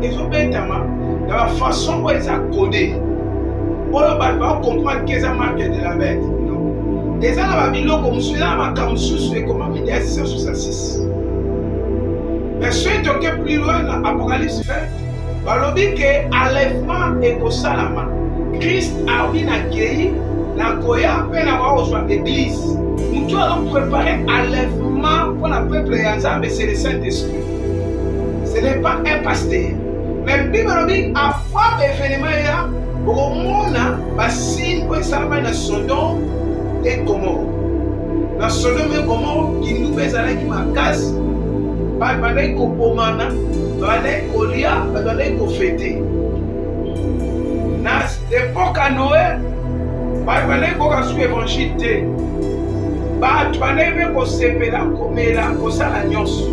ezobetama dans la façon où ils a codé. Oyo bato comprendre que ça marque de la bête. Non. Et ça na biloko musula makamususu et comme il y a 666. Mais si tu es plus loin dans Apocalypse 20, balobi que enlèvement et kosalama. Christ a bien accueilli la koya pe na ba ozwa église. Nous allons préparer enlèvement pour le peuple de mais c'est le Saint-Esprit. Ce n'est pas un pasteur. Mais Bible dit avant l'événement là, au monde va signe pour ça dans Sodome et Gomorrhe. Dans Sodome et Gomorrhe qui nous met à la casse, pas de copomana, pas de colia, pas de fêter. Dans l'époque à Noël, pas de quoi évangile. Bato banebe kosepela komela kosala nyonso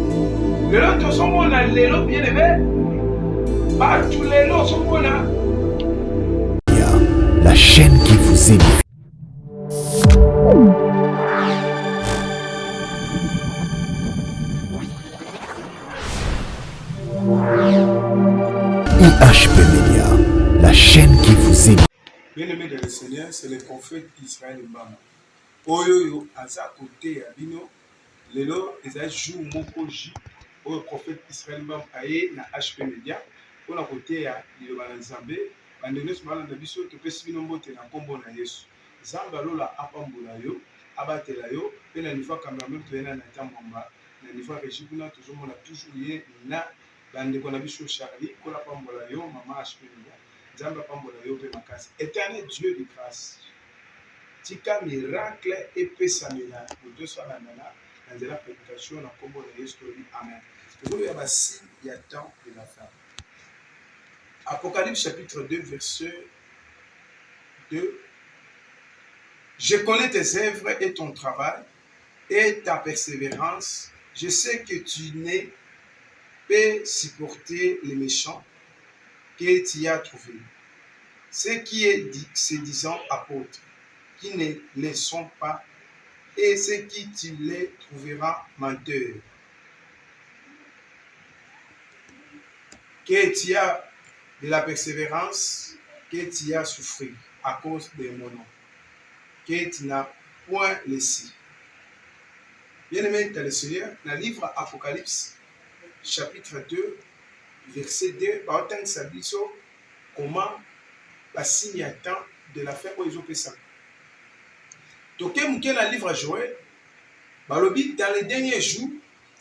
lelo tozomona lelo bien aimé bato lelo ozomona la chaîne qui vous aime. IHP Media, la chaîne qui vous aime. Bien aimé de le Seigneur, c'est le prophète Israël Mbama. Oyo aza côté ya bino lelo eza jour moko ji oyo prophète Israël Mbam aye na HP Media pona côté ya liloba na Nzambe bandeko nyonso balanda biso topesi bino mbote na kombo na Yesu Nzambe alola apambola yo abatela yo pe na niveau cameraman toyena na tamwamba na niveau régie kuna tozomona toujours ye na bandeko na biso Charlie kola pambola yo mama HP Media Nzambe apambola yo pe makasi éternel Dieu de grâce tika miracle epesamela boto sala nana dans la prédication na kombo na Yesu amen. Il y a un signe il y a temps de la fin. Apocalypse chapitre 2 verset 2. Je connais tes œuvres et ton travail et ta persévérance. Je sais que tu n'es pas supporter les méchants que tu as trouvés. Ceux qui se disant apôtres qui ne le sont pas, et ceux qui tu les trouveras menteurs. Que tu as de la persévérance, que tu as souffert à cause de mon nom, que tu n'as point laissé. Bien-aimé dans le Seigneur, dans le livre Apocalypse, chapitre 2, verset 2, comment la signe attend de la fin pour les oppressants. Donc, dans le livre à Joël, dans les derniers jours,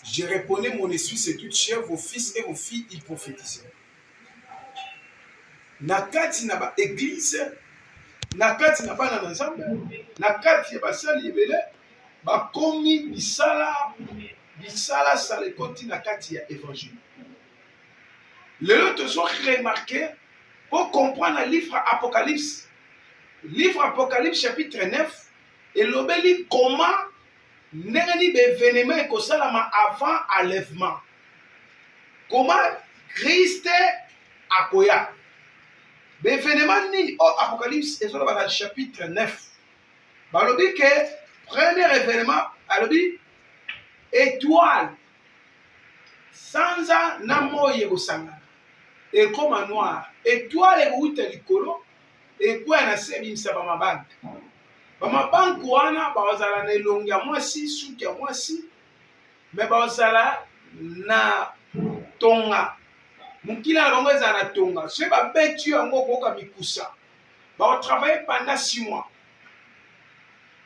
je répondais mon esprit, c'est toute chair, vos fils et vos filles, ils prophétisaient. Nakati na ba église, nakati na ba na nzambe, nakati ya basali ebele, ba komi bisala sale koti nakati ya évangile. Lelo tozo remarqué pour comprendre le livre Apocalypse. Livre Apocalypse chapitre 9. Et l'obéli comment n'engani l'événement et kosalama avant enlèvement. Comment Christ akoya. L'événement ni au Apocalypse et dans le chapitre 9. Balobi que premier événement alobi étoile sanza namo yebosanga. Et comme noir étoile ewuta likolo et quoi na sebi msaba mabanga. Bamabanku wana bazala na elongi ya mwasi suki ya mwasi me bazala na tonga mukila na bango ezala na tonga so babeti yango koka mikusa baotravaille pendant 6 mois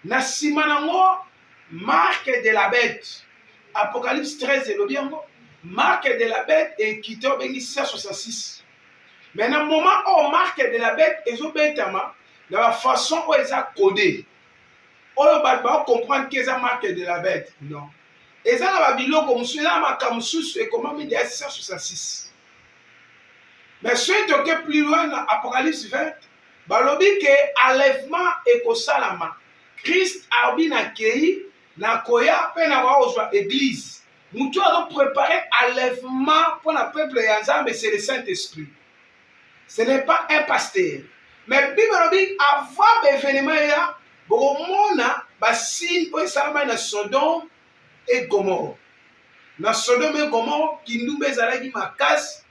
na nsima nango marque de la bête Apocalypse 13 elobi yango marque de la bête ekite obengi 666 mais na moment oyo marque de la bête ezobetama dans la façon où ils ont codé. On va comprendre qu'ils ont marqué de la bête. Non. Ils ont la biloko musula makamususu et comment il y a 666. Mais si tu es plus loin dans Apocalypse 20, balobi que enlèvement et kosalama. Christ a bien accueilli na koya pe na ba ozwa église. Nous allons préparer enlèvement pour le peuple de Nzambe, c'est le Saint-Esprit. Ce n'est pas un pasteur. Mais Bible dit avant l'événement là, bomona basine pour salama na Sodome et Gomorrhe. Na Sodome et Gomorrhe qui nous bezalaki makasi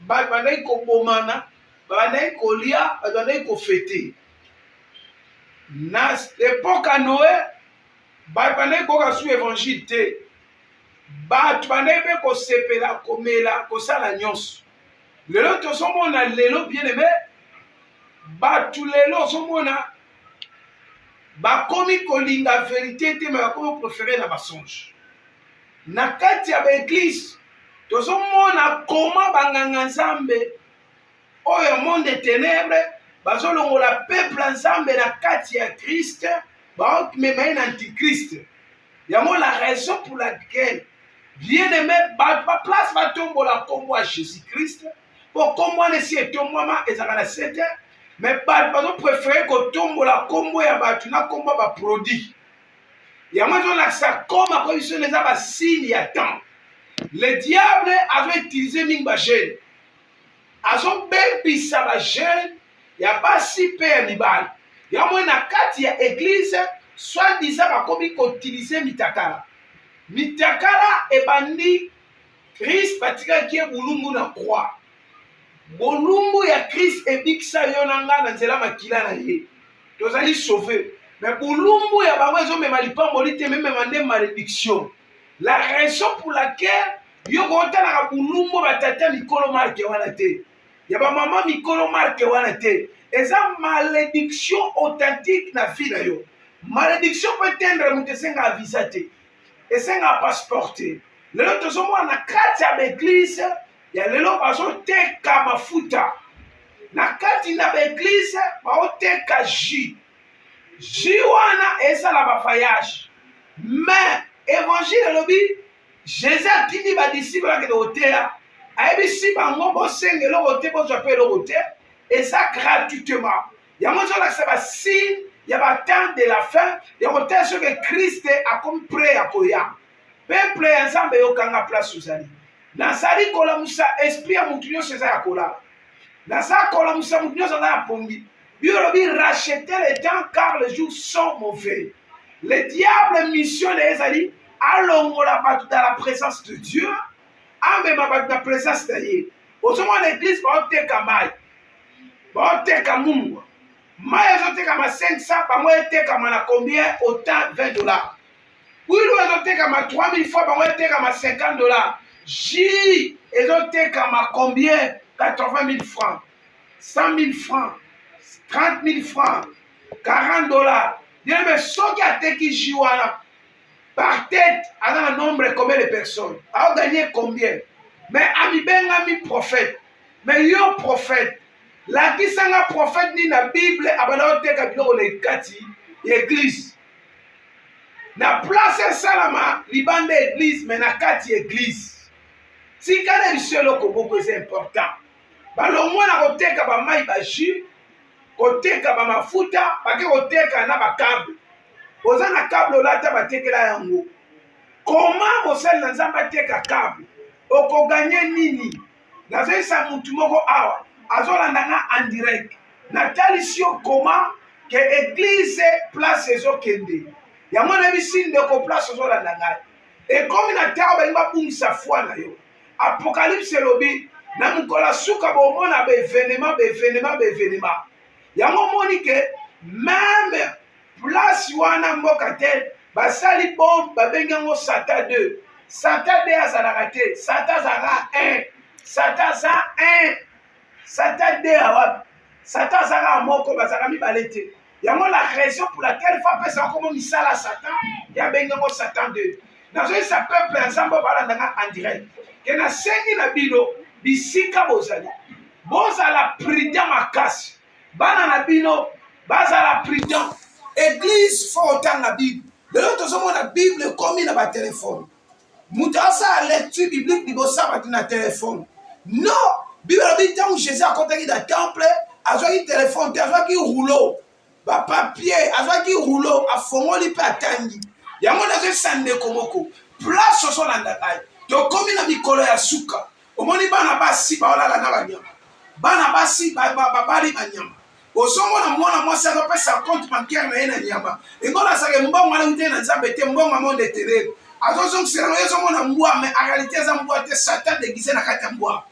bato bandaki kobomana, bandaki kolia, bato bandaki kofete. Na époque ya Noé, bato bandaki koyoka su évangile te. Bato bandaki mpe kosepela, komela, kosala nyonso. Lelo tozomona lelo bien aimé, bato lelo ozomona bakomi kolinga vérité te, mais bakomi préféré na basonge. Na kati ya baeglise tozomona koma banganga nzambe oyo monde de ténèbres bazolongola peuple nzambe na kati ya Christ, baomema ye na antichrist. Yango la raison pour laquelle bien aimé place batombola kombo ya Jésus Christ po kombo wana esi etombwama ezalaka na 7 heures, mais bato bazopréféré kotombola kombo ya bato na kombo ya baproduit. Yango ezolakisa koma ko biso eza basigne ya temps. Le diable azoutilize mingi bajeune, azobebisa bajeune ya basi mpe ya mibali. Yango na kati ya église soi-disant bakomi koutilize mitakala. Mitakala ebandi Christ batikaki ye bulumbu na croix. Bolumbu ya Christ ebikisa yo na nga na nzela makila na ye. Tozali sauvé. Mais bulumbu ya bango ezomema lipamboli te, memema nde malédiction. La raison pour laquelle yo kotalaka bulumbu batata mikolo marke wana te, ya bamama mikolo marke wana te, eza malédiction authentique na vie na yo. Malédiction peut atteindre moto esenga visa te, esenga passeport te. Lelo tozomona na kati ya baeglise ya lelo bazoteka mafuta, na kati na baeglise baoteka jus. Jus wana ezala bafayage. Mais évangile elobi Jésus atindi badisiple bakende koteya, ayebisi bango bosenga eloko te bozwa mpe eloko te, eza gratuitement. Yango ezolakisa basigne ya batemps de la fin ya koteya soki Christ akomi prêt ya koya. Peuple ya Nzambe yokanga place ozali. Nazali kolamusa esprit ya mutu nyonso eza ya kolala. Nazali kolamusa mutu nyonso aza ya pongi. Biologie racheter le temps car les jours sont mauvais. Le diable mission les ali alongola bato dans la présence de Dieu, amema bato dans la présence de Dieu. Autrement l'église va oteka mai, va oteka mungu. Mai ezoteka ma 500, bango eteka ma combien? Autant $20. Oui, nous ezoteka ma 3000 fois, bango eteka ma $50. J ezoteka ma combien? 80 000 francs, 100 000 francs. 30 000 francs, $40. Bien, mais ce qui a été qui joue par tête, à un nombre combien de personnes? A gagné combien? Mais ami ben ami prophète. Mais yo prophète. La qui sanga prophète ni na Bible, abana ote kabilo le kati église. Na place salama libande église, mais na kati église. Si kana biselo ko beaucoup c'est important. Balongwa na koteka ba mai ba jus. Koteka ba mafuta, bake koteka na ba câble. Oza na câble olata batekela yango. Comment osel na Nzambe ateka câble? Oko gagner nini? Nazesa mutu moko awa, azolanda nga en direct. Natali sio comment que église place ezokende. Yango na bisinde ko place ozolanda nga. Et comme na terre ba ngba bungisa foi na yo. Apocalypse lobi na mukola suka bo mona be événement. Yango moni ke même place wana mboka te basali bombe babengango Satan 2. Satan 2 azalaka te, Satan azalaka 1. Satan za 1. Satan 2 awa. Satan azalaka moko bazalaka mibale te. Yango la raison pour laquelle fa pesa komo misala Satan ya bengango Satan 2. Nazo sa peuple ensemble balandanga en direct. Ke na sengi na bino bisika bozali. Bozala prudent makasi. Bana na bino bazala prudent. Église faut autant la Bible. De l'autre sommes la Bible comme na ba téléphone. Moutasa lecture biblique libosa ba na téléphone. Non, Bible dit tant Jésus a contacté dans temple, azwa téléphone, azwa ki rouleau. Ba papier, azwa ki rouleau a fongoli pe atangi. Yango na sande komoko. Place so na ndakai. To komi na mikolo ya suka. Omoni bana basi ba olala na banyama. Bana basi ba bali banyama. Osomo na mwana mwasi akopesa compte bancaire na ye na nyama. Ingola sake mbongo mwana ute na Nzambe te mbongo monde terere. Azozo kusera yezo mwana mbwa mais en réalité za mbwa te Satan déguisé na kati ya mbwa.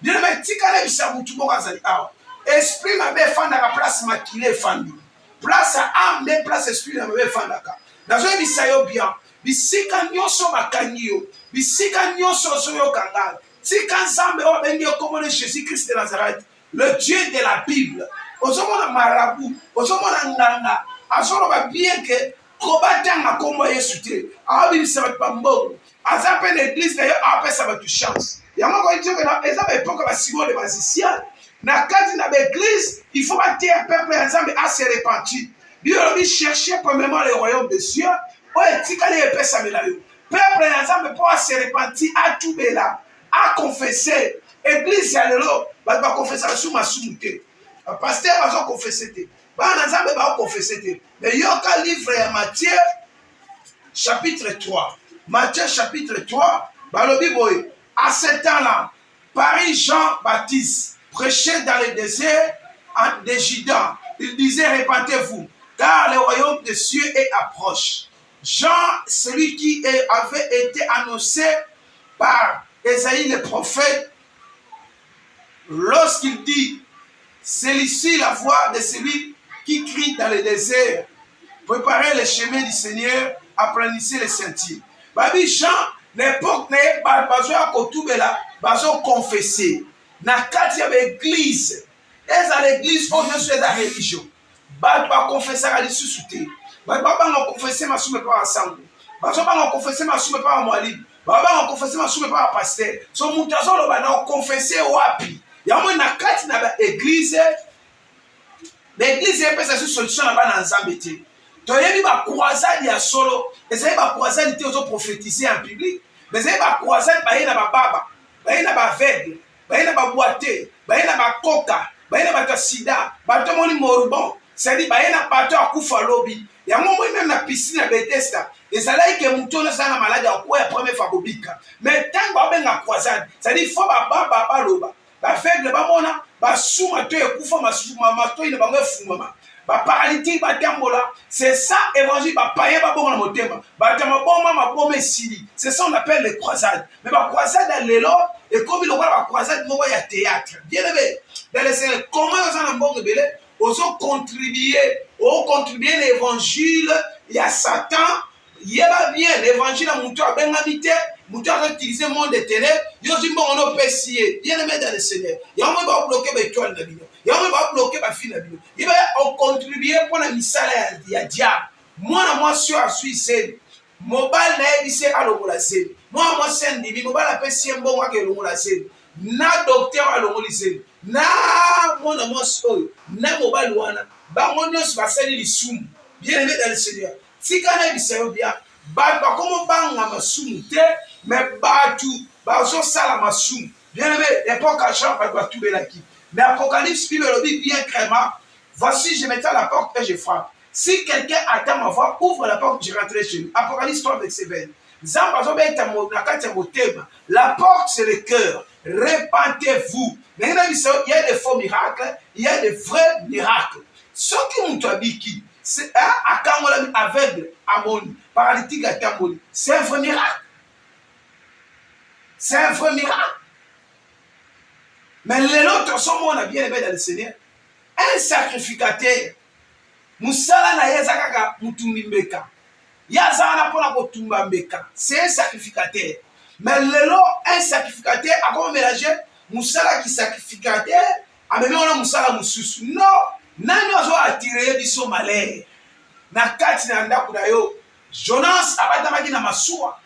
bien mais tikana bisa mutu boka zali awa esprit mabe efandaka place makile efandi place âme nde place esprit na mabe efandaka nazoyebisa yo bien bisika nyonso bakangi yo bisika nyonso ozoyoka ngai tika nzambe oyo abengi yo kombo na Jésus Christ de Nazareth le Dieu de la Bible ozomona marabu ozomona nganga azoloba bien ke kobatanga kombo Yesu te awabimisa bato bambongo aza mpe na église na yo awapesa bato chance yango koyitioke eza baepoke basimon de basicien na kati na baeglise il faut batia peuple ya nzambe ase repentir bio olobi chercher premièrement le royaume de Dieu oyo etikali epesamela yo peuple ya nzambe mpo ase repentir atubela akonfese église ya lelo bato bakonfesaka su masumu te bapaster bazokonfese te bana na nzambe baokonfese te mais yoka livre ya Matthieu chapitre 3 Matthieu chapitre 3 balobi boye à ce temps-là Paris Jean-Baptiste prêchait dans le désert de Juda. Il disait répentez-vous car le royaume des cieux est approche. Jean, celui qui avait été annoncé par Ésaïe le prophète, lorsqu'il dit c'est ici la voix de celui qui crie dans le désert, préparez le chemin du Seigneur, aplanissez les sentiers. Babi Jean, n'importe quel besoin kotubela, bazo confesser. Na kati ya l'église, eza l'église on ne soit dans religion. Bato ba confesser à lisusu te. Bato ba ba confesser masume pa ensemble. Bato ba confesser masume pa mwalimu. Bato ba confesser masume pa pasteur. So mutu azolo ba na confesser wapi. Yango na kati na ba église, l'église epesa su solution na ba na nzambe te. Toyebi ba croisade ya solo, ezali ba croisade te ozo prophétiser en public, mais ezali ba croisade ba yena ba baba, ba yena ba aveugle, ba yena ba boité, ba yena ba koka, ba yena ba sida, ba to moni moribond, c'est-à-dire ba yena ba to akufa lobi. Yango moi même na piscine ya Bethesda, ezali ke mutu na sana malade ya kwa première fois bobika. Mais tant ba benga croisade, c'est-à-dire faut ba baba ba loba. Ba aveugle ba mona, ba suma to ekufa masuma mato ina ba ngefuma. Ba paralytique ba tambola, c'est ça évangile ba paye ba bonga na motema ba tama bomba ma bombe sili, c'est ça on appelle les croisades. Mais ba croisade à l'élo et comme il aura ba croisade moko ya théâtre bien aimé dans les Seigneur comment ils ont mbongo belé ozo contribuer l'évangile il y a Satan yeba bien l'évangile à mutu abengabité mutu a utilisé monde de ténèbres yo jimbo on pesier bien aimé dans les Seigneur ya on va bloquer ba étoile na bino ya on va bloquer ba fille na bino il va contribuer pour la misala ya diable moi na sur a suicide mobile na ebise alongola seli moi sendi bi mobile apesi mbongo akelongola seli na docteur alongola seli na mona oyo na mobile wana bango nyonso basali lisumu bien aimé dans le Seigneur tikana ebise yo bien bato bakomo banga masumu te mais bato bazosala masumu bien aimé époque à Jean bato batubelaki mais Apocalypse Bible le dit bien clairement voici je mettrai à la porte et je frappe. Si quelqu'un attend ma voix, ouvre la porte, je rentrerai chez lui. Apocalypse 3, verset 20. La porte, c'est le cœur. Répentez-vous. Mais il y a des faux miracles, il y a des vrais miracles. Ce qui nous dit, c'est un aveugle, amoni, paralytique à Tamoni. C'est un vrai miracle. C'est un vrai miracle. Mais les autres sont on a bien aimé dans le Seigneur. Un sacrificateur. Musala na yeza kaka mutumbi mbeka. Yaza na pona kotumba mbeka. C'est un sacrificateur. Mais lelo un sacrificateur a comment mélanger musala qui sacrificateur a même on musala mususu. Non, nani ozo attirer biso malheur. Na kati na ndako na yo. Jonas abatamaki na masuwa.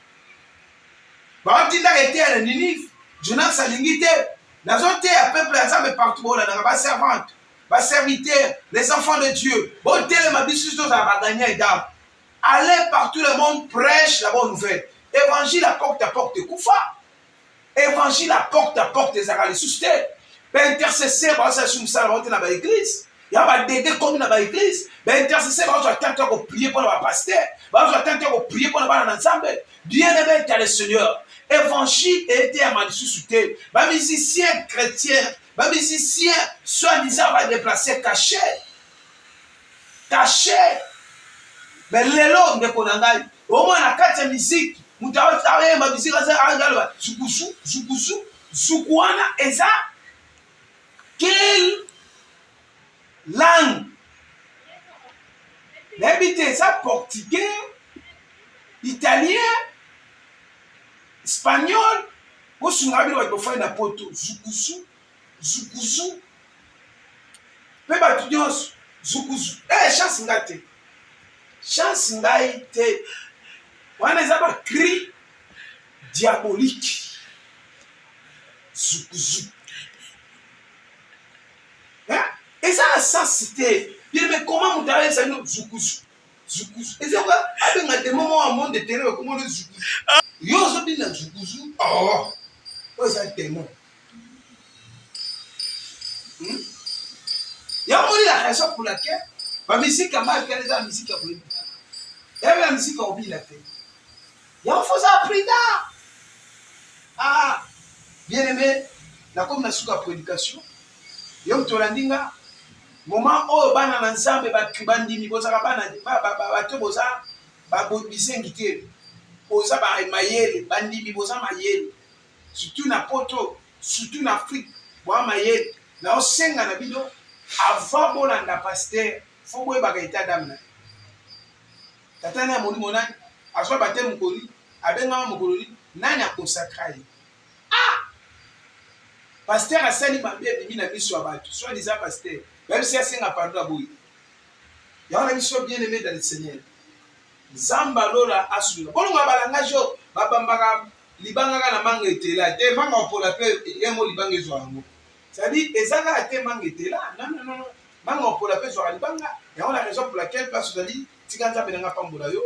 Ba tinda ketele Ninive. Jonas alingite. Nazote a peuple ensemble partout bola na ba servante. Bas serviteurs, les enfants de Dieu, allez partout le monde, prêche la bonne nouvelle. Évangile à porte Koufa. Évangile à porte des Arabes suscités. Intercesseur, ça sous ça dans l'église. Il y a des dédés comme dans l'église. Intercesseur, on va tenter de prier pour le pasteur. On va tenter de prier pour l'ensemble. Bien aimé, tu as le Seigneur. Évangile était à mal suscité. Les musiciens chrétiens. Les musiciens, soi-disant, va déplacer caché. Caché. Mais les lots de Konangai, au moins la carte de musique, vous avez ma musique, zukusu. Zoukoana eza quelle langue? N'habite eza portugais, italien, espagnol. Bosunga bino bato bafai na poto zukuzu zukuzu mpe bato nyonso zukuzu chance nga te, chance ngai te, wana eza bacri diabolique zukuzu eza na sens te. Bien comment moto ayesa bino zukuzu zukuzu eza abenga te momo wa monde tere bakomona zukuzu yo ozobina zukuzu oyo eza témoin. Yamoni la raison pour laquelle la musique a mal qu'elle est la musique à brûler. Il y a la musique à oublier la tête. Il y a un faux appris. Ah, bien aimé, la comme la souka prédication. Yom tolandinga moment où bana l'ensemble ba kribandi mi boza bana ba to boza ba bisengité boza ba mayele bandi mi boza mayele. Surtout na poto, surtout na Afrique, boa mayele na osenga na bino avant bolanda pasteur faut boye ba état d'âme na tata na moni monani azwa baté mukoli abenga mukoli nani akonsacra ye pasteur asali mabe bimi na biso ya bato soit disant pasteur même si asenga pardon aboyi ya na biso bien aimé dans le Seigneur zamba lola asula bolonga balanga jo babambaka libanga na manga etela te manga pour la paix yemo libanga ezwa yango c'est-à-dire ezaka te manga etela non manga pour la paix ezwa libanga et on a raison pour laquelle parce que dit tikanza benanga pambola yo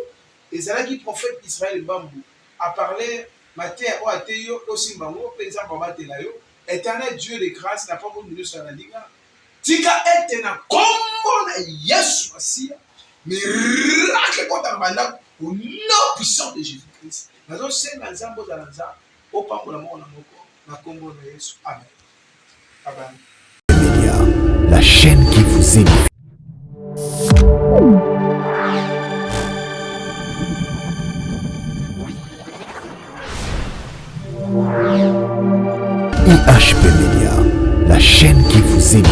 ezalaki prophète Israël bambu a parlé matin o ateyo aussi bango penza babatela yo éternel Dieu de grâce n'a pas voulu nous sur la ligue tika ete na kombo na Yesu asia miracle contre banda au nom puissant de Jésus-Christ. Nazo senga nzambo za nzambo opambola moko na moko na kombo na Yesu. Amen. Amen. La chaîne qui vous édifie. IHP Media, la chaîne qui vous édifie.